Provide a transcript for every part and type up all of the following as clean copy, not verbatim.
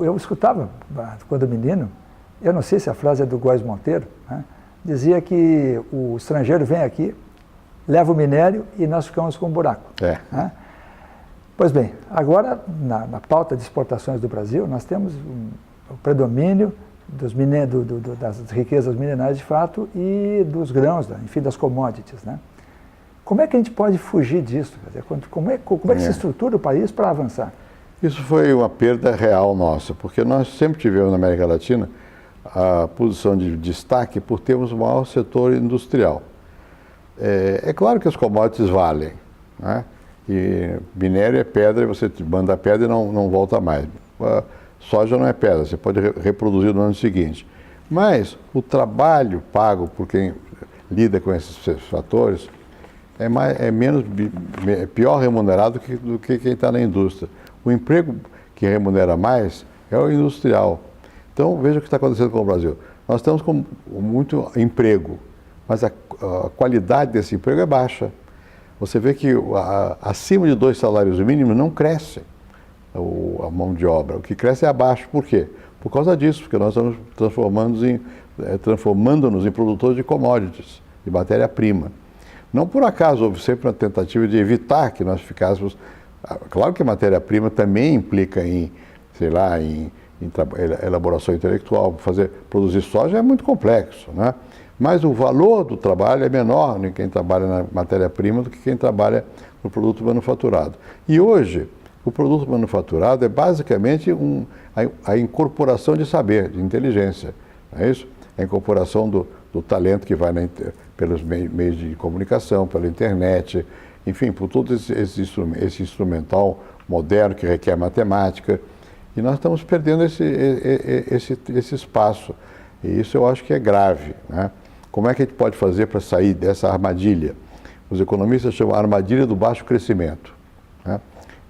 eu escutava, quando menino, eu não sei se a frase é do Góes Monteiro, né? Dizia que o estrangeiro vem aqui, leva o minério e nós ficamos com um buraco. Né? Pois bem, agora, na pauta de exportações do Brasil, nós temos o predomínio das riquezas minerais de fato e dos grãos, enfim, das commodities. Né? Como é que a gente pode fugir disso? Como é que se estrutura o país para avançar? Isso foi uma perda real nossa, porque nós sempre tivemos na América Latina a posição de destaque por termos o maior setor industrial. É claro que as commodities valem, né? E minério é pedra, e você manda a pedra e não volta mais. Soja não é pedra, você pode reproduzir no ano seguinte. Mas o trabalho pago por quem lida com esses fatores é pior remunerado do que quem está na indústria. O emprego que remunera mais é o industrial. Então, veja o que está acontecendo com o Brasil. Nós estamos com muito emprego, mas a qualidade desse emprego é baixa. Você vê que acima de 2 salários mínimos não cresce a mão de obra. O que cresce é abaixo. Por quê? Por causa disso, porque nós estamos transformando-nos em produtores de commodities, de matéria-prima. Não por acaso houve sempre uma tentativa de evitar que nós ficássemos... Claro que a matéria-prima também implica em elaboração intelectual. Produzir soja é muito complexo, né? Mas o valor do trabalho é menor em quem trabalha na matéria-prima do que quem trabalha no produto manufaturado. E hoje, o produto manufaturado é basicamente a incorporação de saber, de inteligência, não é isso? A incorporação do talento que vai pelos meios de comunicação, pela internet, enfim, por todo esse instrumental moderno que requer matemática. E nós estamos perdendo esse espaço. E isso eu acho que é grave, né? Como é que a gente pode fazer para sair dessa armadilha? Os economistas chamam a armadilha do baixo crescimento, né?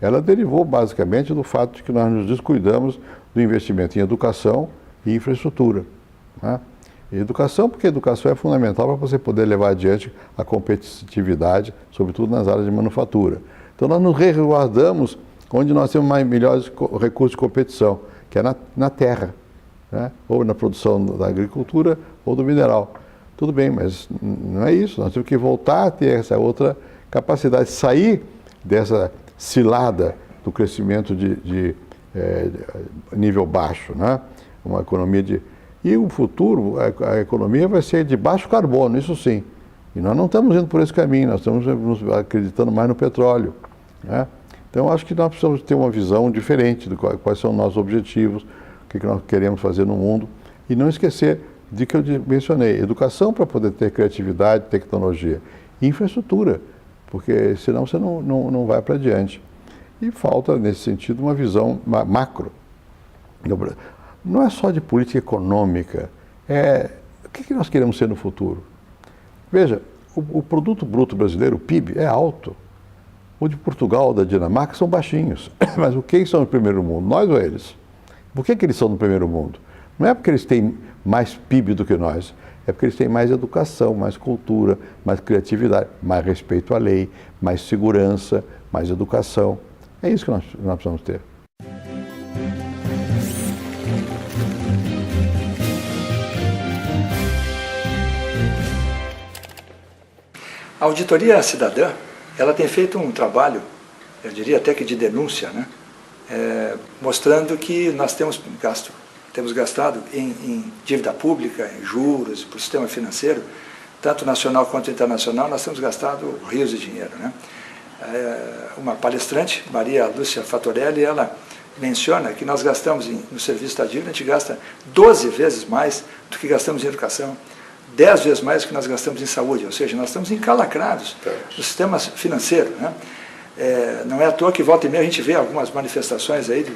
Ela derivou basicamente do fato de que nós nos descuidamos do investimento em educação e infraestrutura, né? E educação, porque a educação é fundamental para você poder levar adiante a competitividade, sobretudo nas áreas de manufatura. Então nós nos resguardamos onde nós temos melhores recursos de competição, que é na terra, né? Ou na produção da agricultura ou do mineral. Tudo bem, mas não é isso. Nós temos que voltar a ter essa outra capacidade, sair dessa cilada do crescimento de nível baixo, né? Uma economia de... E o futuro, a economia vai ser de baixo carbono, isso sim. E nós não estamos indo por esse caminho, nós estamos acreditando mais no petróleo, né? Então, acho que nós precisamos ter uma visão diferente de quais são os nossos objetivos, o que nós queremos fazer no mundo, e não esquecer de que eu mencionei, educação para poder ter criatividade, tecnologia, e infraestrutura, porque senão você não vai para adiante. E falta, nesse sentido, uma visão macro. Não é só de política econômica, o que nós queremos ser no futuro? Veja, o produto bruto brasileiro, o PIB, é alto. O de Portugal, da Dinamarca, são baixinhos. Mas quem são no primeiro mundo? Nós ou eles? Por que eles são no primeiro mundo? Não é porque eles têm mais PIB do que nós, é porque eles têm mais educação, mais cultura, mais criatividade, mais respeito à lei, mais segurança, mais educação. É isso que nós precisamos ter. A Auditoria Cidadã, ela tem feito um trabalho, eu diria até que de denúncia, né? Mostrando que nós temos gastado em dívida pública, em juros, para o sistema financeiro, tanto nacional quanto internacional, nós temos gastado rios de dinheiro, né? Uma palestrante, Maria Lúcia Fatorelli, ela menciona que nós gastamos no serviço da dívida, a gente gasta 12 vezes mais do que gastamos em educação, 10 vezes mais do que nós gastamos em saúde, ou seja, nós estamos encalacrados no sistema financeiro, né? Não é à toa que volta e meia a gente vê algumas manifestações aí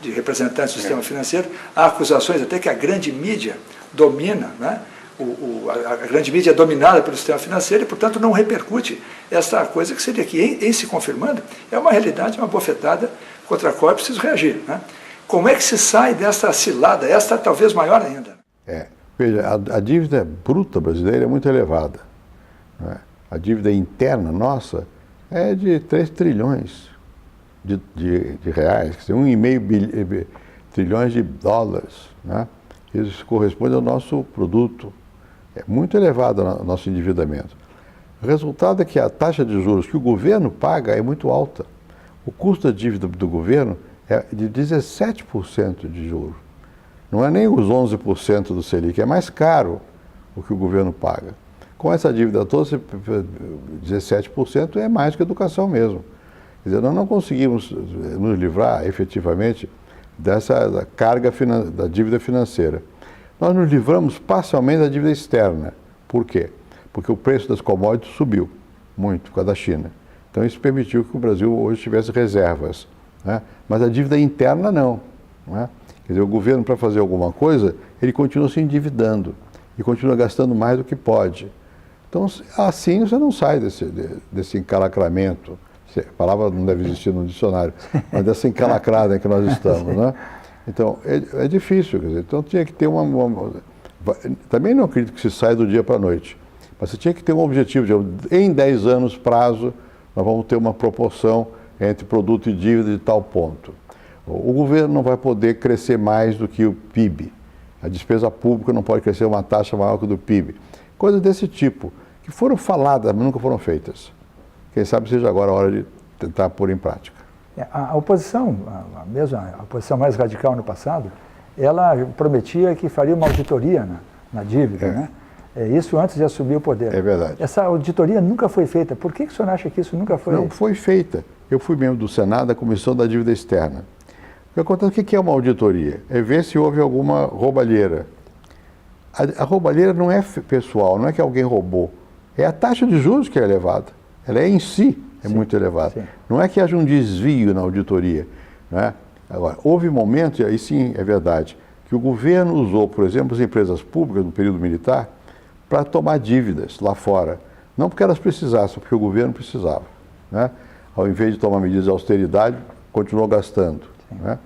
de representantes do sistema financeiro, há acusações até que a grande mídia domina, né? A grande mídia é dominada pelo sistema financeiro e, portanto, não repercute essa coisa que seria que, em se confirmando, é uma realidade, uma bofetada contra a qual é preciso reagir, né? Como é que se sai dessa cilada, esta talvez maior ainda? Veja, a dívida bruta brasileira é muito elevada, né? A dívida interna nossa é de 3 trilhões de reais, quer dizer, 1,5 trilhões de dólares, né? Isso corresponde ao nosso produto. É muito elevado o nosso endividamento. O resultado é que a taxa de juros que o governo paga é muito alta. O custo da dívida do governo é de 17% de juros. Não é nem os 11% do Selic, é mais caro o que o governo paga. Com essa dívida toda, 17% é mais que educação mesmo. Quer dizer, nós não conseguimos nos livrar efetivamente dessa carga da dívida financeira. Nós nos livramos parcialmente da dívida externa. Por quê? Porque o preço das commodities subiu muito por causa da China. Então isso permitiu que o Brasil hoje tivesse reservas, né? Mas a dívida interna não, né? Quer dizer, o governo, para fazer alguma coisa, ele continua se endividando e continua gastando mais do que pode. Então, assim você não sai desse encalacramento. A palavra não deve existir no dicionário, mas dessa encalacrada em que nós estamos, né? Então, é difícil, quer dizer, então tinha que ter também não acredito que se saia do dia para a noite, mas você tinha que ter um objetivo de, em 10 anos prazo, nós vamos ter uma proporção entre produto e dívida de tal ponto. O governo não vai poder crescer mais do que o PIB, a despesa pública não pode crescer uma taxa maior que o do PIB, coisas desse tipo, que foram faladas, mas nunca foram feitas. Quem sabe seja agora a hora de tentar pôr em prática. A oposição, a oposição mais radical no passado, ela prometia que faria uma auditoria na dívida, né? Isso antes de assumir o poder. É verdade. Essa auditoria nunca foi feita. Por que o senhor acha que isso nunca foi? Não foi feita. Eu fui membro do Senado da Comissão da Dívida Externa. O que acontece, o que é uma auditoria? É ver se houve alguma roubalheira. A roubalheira não é pessoal, não é que alguém roubou. É a taxa de juros que é elevada. Ela é em si muito elevada. Sim. Não é que haja um desvio na auditoria, né? Agora, houve momentos, e aí sim é verdade, que o governo usou, por exemplo, as empresas públicas no período militar para tomar dívidas lá fora. Não porque elas precisassem, porque o governo precisava, né? Ao invés de tomar medidas de austeridade, continuou gastando, né?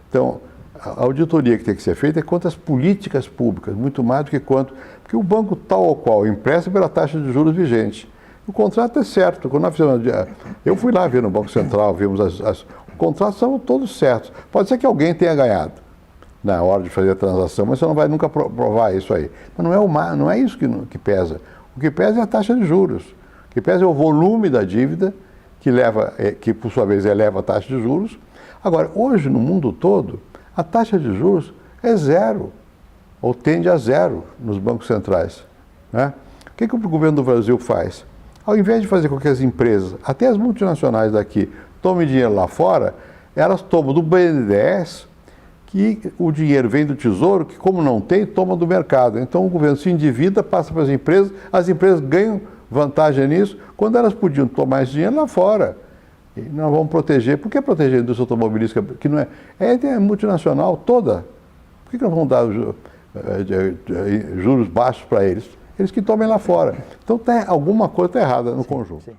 Então, a auditoria que tem que ser feita é quanto às políticas públicas, muito mais do que quanto... Porque o banco tal ou qual empresta pela taxa de juros vigente. O contrato é certo. Quando nós fizemos, eu fui lá ver no Banco Central, vimos os contratos são todos certos. Pode ser que alguém tenha ganhado na hora de fazer a transação, mas você não vai nunca provar isso aí. Mas não é isso que pesa. O que pesa é a taxa de juros. O que pesa é o volume da dívida, que por sua vez eleva a taxa de juros. Agora, hoje no mundo todo, a taxa de juros é zero, ou tende a zero nos bancos centrais, né? O que o governo do Brasil faz? Ao invés de fazer com que as empresas, até as multinacionais daqui, tomem dinheiro lá fora, elas tomam do BNDES, que o dinheiro vem do Tesouro, que como não tem, toma do mercado. Então o governo se endivida, passa para as empresas ganham vantagem nisso, quando elas podiam tomar esse dinheiro lá fora. E nós vamos proteger. Por que proteger a indústria automobilística, que não é multinacional toda? Por que nós vamos dar juros baixos para eles? Eles que tomem lá fora. Então alguma coisa está errada no conjunto. Sim.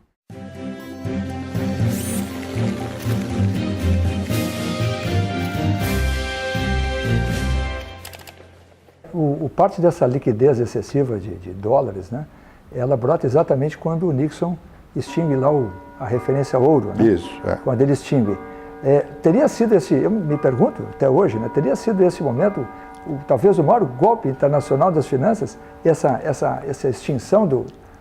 Parte dessa liquidez excessiva de dólares, né, ela brota exatamente quando o Nixon extingue lá a referência ao ouro. Né? Isso. É. Quando ele extingue. Teria sido eu me pergunto até hoje, né, teria sido esse momento talvez o maior golpe internacional das finanças, essa extinção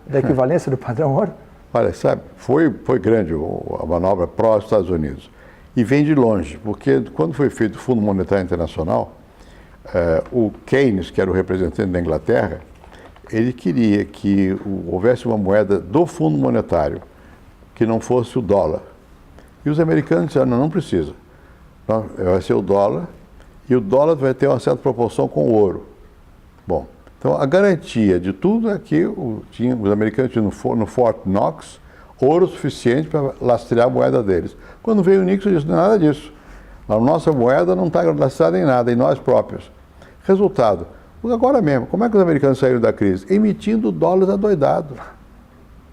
da equivalência do padrão ouro? Olha, sabe, foi grande a manobra pró-Estados Unidos. E vem de longe, porque quando foi feito o Fundo Monetário Internacional, o Keynes, que era o representante da Inglaterra, ele queria que houvesse uma moeda do Fundo Monetário, que não fosse o dólar. E os americanos disseram, não precisa. Vai ser o dólar, e o dólar vai ter uma certa proporção com o ouro. Bom, então a garantia de tudo é que os americanos tinham no Fort Knox ouro suficiente para lastrear a moeda deles. Quando veio o Nixon, disse, não é nada disso. A nossa moeda não está lastreada em nada, em nós próprios. Resultado, agora mesmo, como é que os americanos saíram da crise? Emitindo dólares adoidados.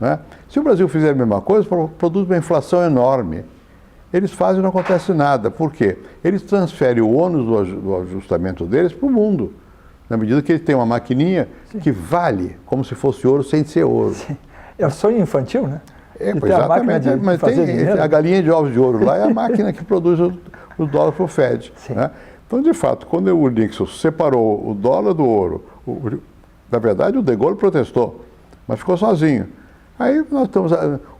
Né? Se o Brasil fizer a mesma coisa, produz uma inflação enorme. Eles fazem e não acontece nada. Por quê? Eles transferem o ônus do ajustamento deles para o mundo. Na medida que eles têm uma maquininha que vale como se fosse ouro sem ser ouro. Sim. É o sonho infantil, né? Exatamente. Mas tem a galinha de ovos de ouro lá, é a máquina que produz o dólar para o Fed. Né? Então, de fato, quando o Nixon separou o dólar do ouro, na verdade o De Gaulle protestou, mas ficou sozinho. Aí nós estamos,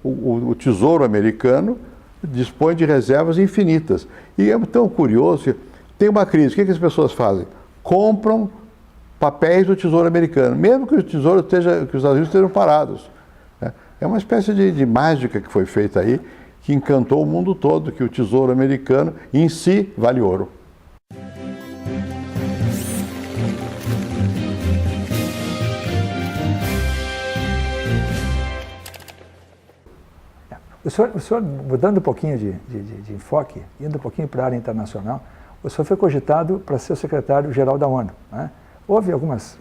o Tesouro americano dispõe de reservas infinitas. E é tão curioso que tem uma crise, o que as pessoas fazem? Compram papéis do Tesouro americano, mesmo que o Tesouro que os Estados Unidos estejam parados. É uma espécie de mágica que foi feita aí, que encantou o mundo todo, que o Tesouro americano em si vale ouro. O senhor, mudando um pouquinho de enfoque, indo um pouquinho para a área internacional, o senhor foi cogitado para ser o secretário-geral da ONU, né? Houve alguns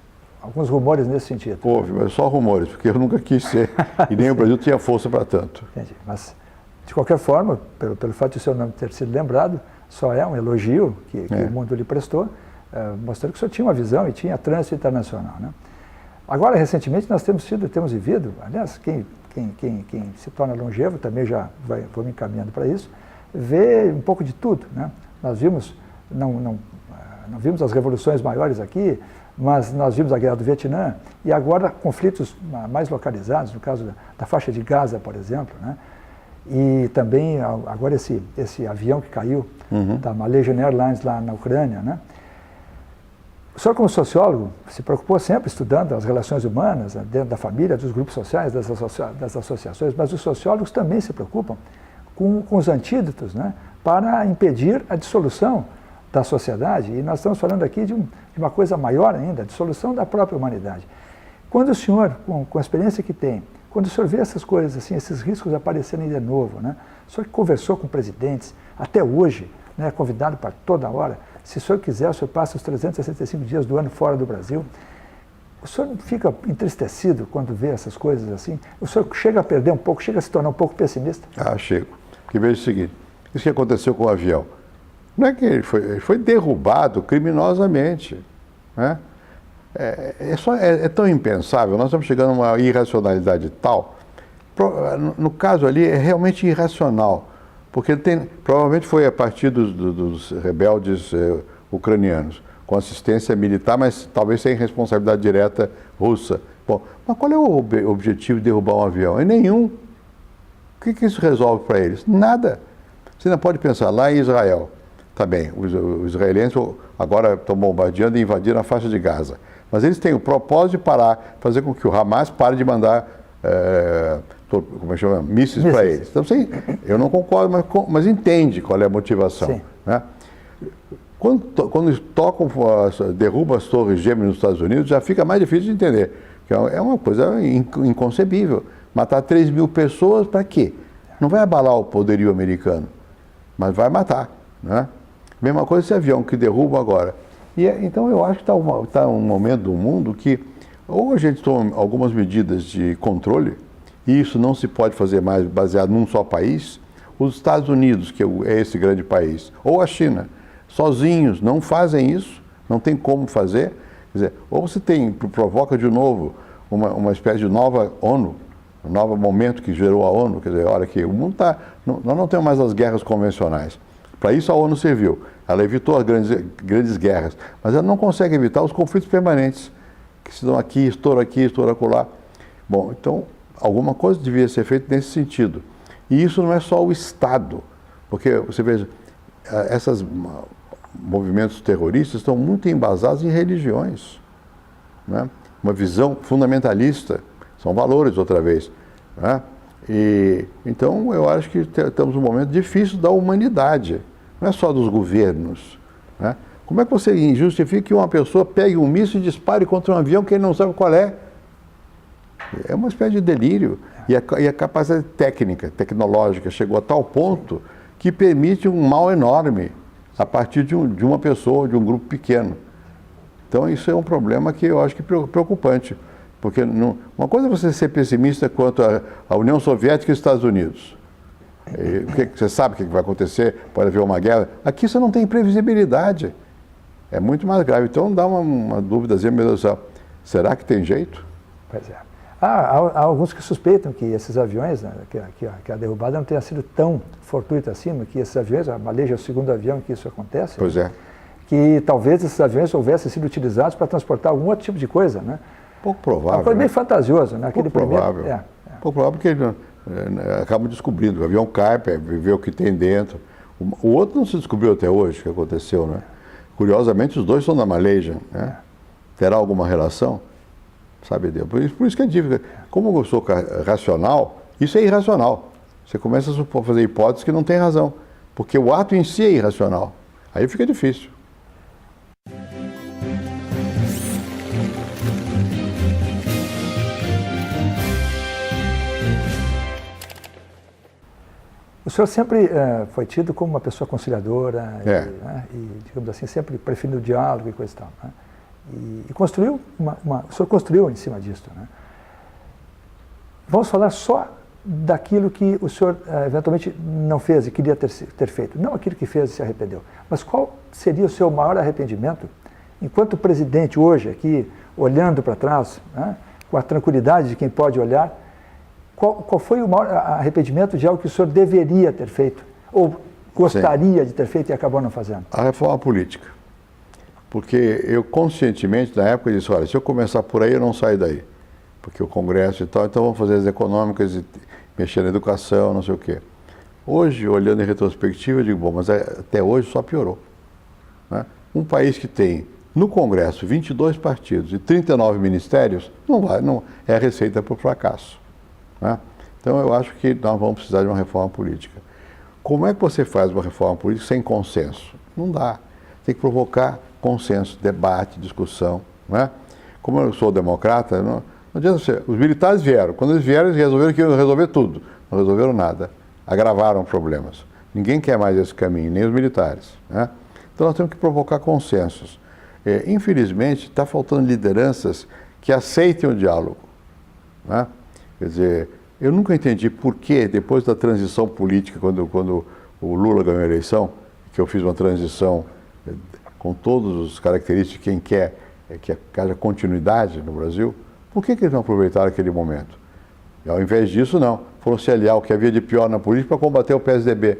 rumores nesse sentido. Houve, mas só rumores, porque eu nunca quis ser, e nem o Brasil tinha força para tanto. Entendi. Mas, de qualquer forma, pelo fato de o senhor não ter sido lembrado, só é um elogio que o mundo lhe prestou, mostrando que o senhor tinha uma visão e tinha trânsito internacional, né? Agora, recentemente, nós temos vivido, aliás, quem se torna longevo, também vou me encaminhando para isso, vê um pouco de tudo, né? Nós vimos, não vimos as revoluções maiores aqui, mas nós vimos a guerra do Vietnã e agora conflitos mais localizados, no caso da faixa de Gaza, por exemplo, né? E também agora esse avião que caiu da Malaysian Airlines lá na Ucrânia, né? O senhor, como sociólogo, se preocupou sempre estudando as relações humanas dentro da família, dos grupos sociais, das associações, mas os sociólogos também se preocupam com os antídotos, né, para impedir a dissolução da sociedade. E nós estamos falando aqui de uma coisa maior ainda, a dissolução da própria humanidade. Quando o senhor, com a experiência que tem, quando o senhor vê essas coisas, assim, esses riscos aparecerem de novo, né, o senhor que conversou com presidentes, até hoje, né, convidado para toda hora, se o senhor quiser, o senhor passa os 365 dias do ano fora do Brasil. O senhor fica entristecido quando vê essas coisas assim? O senhor chega a perder um pouco, chega a se tornar um pouco pessimista? Ah, chego. Porque veja o seguinte, isso que aconteceu com o avião. Não é que ele foi derrubado criminosamente, né? É tão impensável, nós estamos chegando a uma irracionalidade tal. No caso ali, é realmente irracional. Porque provavelmente foi a partir dos rebeldes ucranianos, com assistência militar, mas talvez sem responsabilidade direta russa. Bom, mas qual é o objetivo de derrubar um avião? É nenhum. O que isso resolve para eles? Nada. Você não pode pensar, lá em Israel, tá bem, os israelenses agora estão bombardeando e invadiram a faixa de Gaza, mas eles têm o propósito de parar, fazer com que o Hamas pare de mandar como é que chama? Mísseis para eles. Então, sim, eu não concordo, mas entende qual é a motivação. Né? Quando derrubam as torres gêmeas nos Estados Unidos, já fica mais difícil de entender. Que é uma coisa inconcebível. Matar 3 mil pessoas para quê? Não vai abalar o poderio americano, mas vai matar. Né? Mesma coisa esse avião que derruba agora. Então eu acho que está um momento do mundo que ou a gente toma algumas medidas de controle, e isso não se pode fazer mais baseado num só país, os Estados Unidos, que é esse grande país, ou a China, sozinhos não fazem isso, não tem como fazer. Quer dizer, ou você provoca de novo uma espécie de nova ONU, um novo momento que gerou a ONU, quer dizer, olha que o mundo nós não temos mais as guerras convencionais. Para isso a ONU serviu. Ela evitou as grandes guerras, mas ela não consegue evitar os conflitos permanentes, que se dão aqui, estoura acolá. Bom, então, alguma coisa devia ser feita nesse sentido. E isso não é só o Estado, porque, você veja, esses movimentos terroristas estão muito embasados em religiões, né? Uma visão fundamentalista, são valores outra vez, né? Então, eu acho que estamos num momento difícil da humanidade, não é só dos governos, né? Como é que você justifica que uma pessoa pegue um míssil e dispare contra um avião que ele não sabe qual é? É uma espécie de delírio. E a capacidade tecnológica chegou a tal ponto que permite um mal enorme a partir de uma pessoa, de um grupo pequeno. Então isso é um problema que eu acho que é preocupante. Porque uma coisa é você ser pessimista quanto à União Soviética e os Estados Unidos. Você sabe o que vai acontecer, pode haver uma guerra. Aqui você não tem previsibilidade. É muito mais grave. Então dá uma dúvidazinha, meu Deus do céu, será que tem jeito? Pois é. Há alguns que suspeitam que esses aviões, né, que a derrubada não tenha sido tão fortuita assim, que esses aviões, a Malaysia é o segundo avião em que isso acontece. Pois é. que talvez esses aviões houvessem sido utilizados para transportar algum outro tipo de coisa, né? Pouco provável. Uma coisa bem fantasiosa, né? Pouco provável. Pouco provável porque ele acaba descobrindo. O avião cai, vê o que tem dentro. O outro não se descobriu até hoje o que aconteceu, né? Curiosamente, os dois são da Malaysia, né? Terá alguma relação? Sabe Deus. Por isso que é difícil. Como eu sou racional, isso é irracional. Você começa a fazer hipóteses que não tem razão. Porque o ato em si é irracional. Aí fica difícil. O senhor sempre foi tido como uma pessoa conciliadora e, digamos assim, sempre preferindo o diálogo e coisa e tal, né? E construiu o senhor construiu em cima disso, né? Vamos falar só daquilo que o senhor eventualmente não fez e queria ter feito, não aquilo que fez e se arrependeu, mas qual seria o seu maior arrependimento enquanto presidente hoje aqui, olhando para trás, né, com a tranquilidade de quem pode olhar? Qual foi o maior arrependimento de algo que o senhor deveria ter feito ou gostaria de ter feito e acabou não fazendo? A reforma política. Porque eu conscientemente, na época, disse, olha, se eu começar por aí, eu não saio daí. Porque o Congresso e tal, então vamos fazer as econômicas e mexer na educação, não sei o quê. Hoje, olhando em retrospectiva, eu digo, bom, mas até hoje só piorou, né? Um país que tem, no Congresso, 22 partidos e 39 ministérios, não é a receita para o fracasso, né? Então, eu acho que nós vamos precisar de uma reforma política. Como é que você faz uma reforma política sem consenso? Não dá. Tem que provocar consenso, debate, discussão, né? Como eu sou democrata, não adianta ser. Os militares vieram. Quando eles vieram, eles resolveram que iam resolver tudo. Não resolveram nada. Agravaram problemas. Ninguém quer mais esse caminho, nem os militares, né? Então nós temos que provocar consensos. Infelizmente, está faltando lideranças que aceitem o diálogo, né? Quer dizer, eu nunca entendi por que, depois da transição política, quando o Lula ganhou a eleição, que eu fiz uma transição com todas as características de quem quer que haja continuidade no Brasil, por que eles não aproveitaram aquele momento? E, ao invés disso, não. Foram se aliar ao que havia de pior na política para combater o PSDB.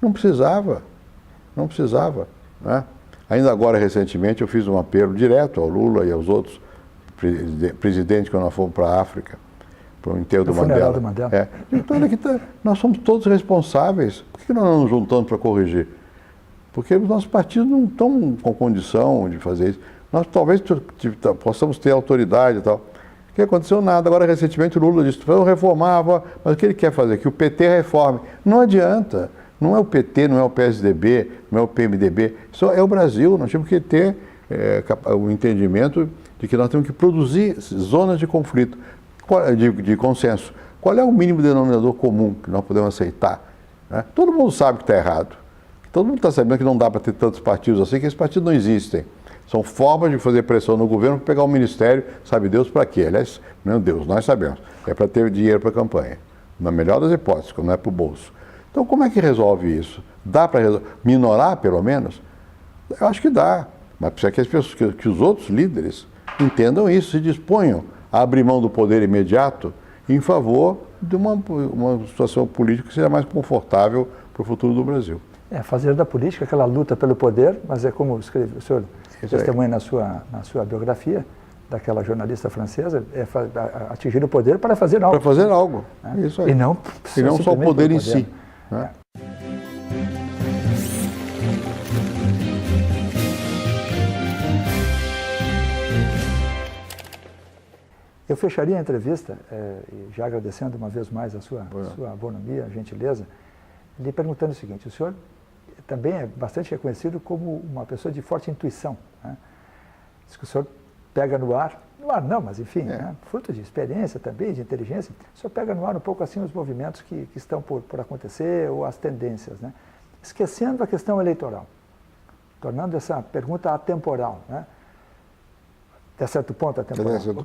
Não precisava, né? Ainda agora, recentemente, eu fiz um apelo direto ao Lula e aos outros presidentes quando nós fomos para a África, para o enterro do Mandela. Então, nós somos todos responsáveis. Por que nós não nos juntamos para corrigir? Porque os nossos partidos não estão com condição de fazer isso. Nós talvez possamos ter autoridade e tal. O que aconteceu? Nada. Agora, recentemente, o Lula disse, eu reformava, mas o que ele quer fazer? Que o PT reforme. Não adianta. Não é o PT, não é o PSDB, não é o PMDB. Isso é o Brasil. Nós temos que ter o entendimento de que nós temos que produzir zonas de conflito, de consenso. Qual é o mínimo denominador comum que nós podemos aceitar, né? Todo mundo sabe que está errado. Todo mundo está sabendo que não dá para ter tantos partidos assim, que esses partidos não existem. São formas de fazer pressão no governo para pegar o ministério, sabe Deus para quê? Aliás, meu Deus, nós sabemos. É para ter dinheiro para a campanha. Na melhor das hipóteses, quando não é para o bolso. Então, como é que resolve isso? Dá para minorar, pelo menos? Eu acho que dá. Mas precisa que as pessoas, que os outros líderes entendam isso, se disponham a abrir mão do poder imediato em favor de uma situação política que seja mais confortável para o futuro do Brasil. Fazer da política aquela luta pelo poder, mas é como escreve o senhor testemunha na sua biografia, daquela jornalista francesa, atingir o poder para fazer algo. Para fazer algo, né? Isso aí. E não só o poder em si, né? Eu fecharia a entrevista, já agradecendo uma vez mais a sua bonomia, a gentileza, lhe perguntando o seguinte: o senhor também é bastante reconhecido como uma pessoa de forte intuição, né? Diz que o senhor pega no ar não, mas enfim, né? Fruto de experiência também, de inteligência, o senhor pega no ar um pouco assim os movimentos que estão por acontecer ou as tendências, né? Esquecendo a questão eleitoral, tornando essa pergunta atemporal, né? Até certo ponto atemporal. O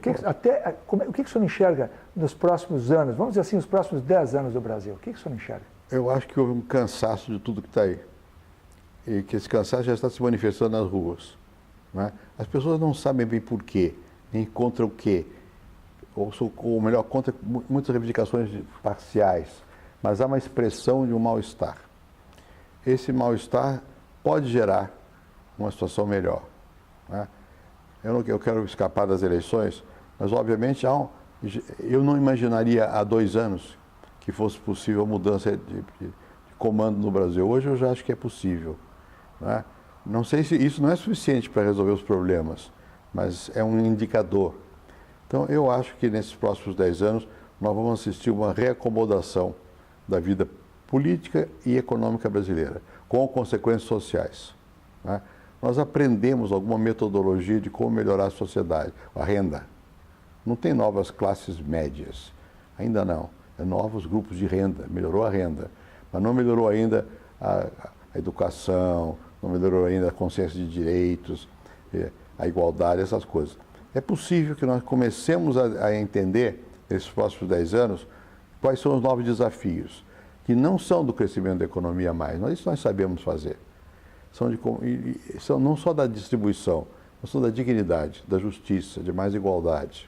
que o senhor enxerga nos próximos anos, vamos dizer assim, os próximos 10 anos do Brasil? O que o senhor enxerga? Eu acho que houve um cansaço de tudo que está aí. E que esse cansaço já está se manifestando nas ruas, né? As pessoas não sabem bem por quê, nem contra o quê. Ou melhor, contra muitas reivindicações parciais. Mas há uma expressão de um mal-estar. Esse mal-estar pode gerar uma situação melhor, né? Eu quero escapar das eleições, mas obviamente eu não imaginaria há 2 anos que fosse possível a mudança de comando no Brasil. Hoje eu já acho que é possível, né? Não sei se isso não é suficiente para resolver os problemas, mas é um indicador. Então eu acho que nesses próximos 10 anos nós vamos assistir uma reacomodação da vida política e econômica brasileira, com consequências sociais, né? Nós aprendemos alguma metodologia de como melhorar a sociedade, a renda. Não tem novas classes médias, ainda não. É novos grupos de renda, melhorou a renda, mas não melhorou ainda a educação, não melhorou ainda a consciência de direitos, a igualdade, essas coisas. É possível que nós comecemos a entender, nesses próximos 10 anos, quais são os novos desafios, que não são do crescimento da economia mais, mas isso nós sabemos fazer. São não só da distribuição, mas são da dignidade, da justiça, de mais igualdade.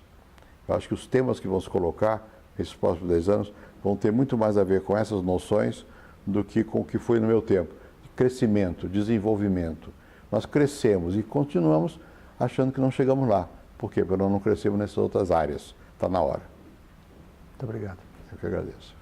Eu acho que os temas que vão se colocar nesses próximos 10 anos vão ter muito mais a ver com essas noções do que com o que foi no meu tempo. Crescimento, desenvolvimento. Nós crescemos e continuamos achando que não chegamos lá. Por quê? Porque nós não crescemos nessas outras áreas. Está na hora. Muito obrigado. Eu que agradeço.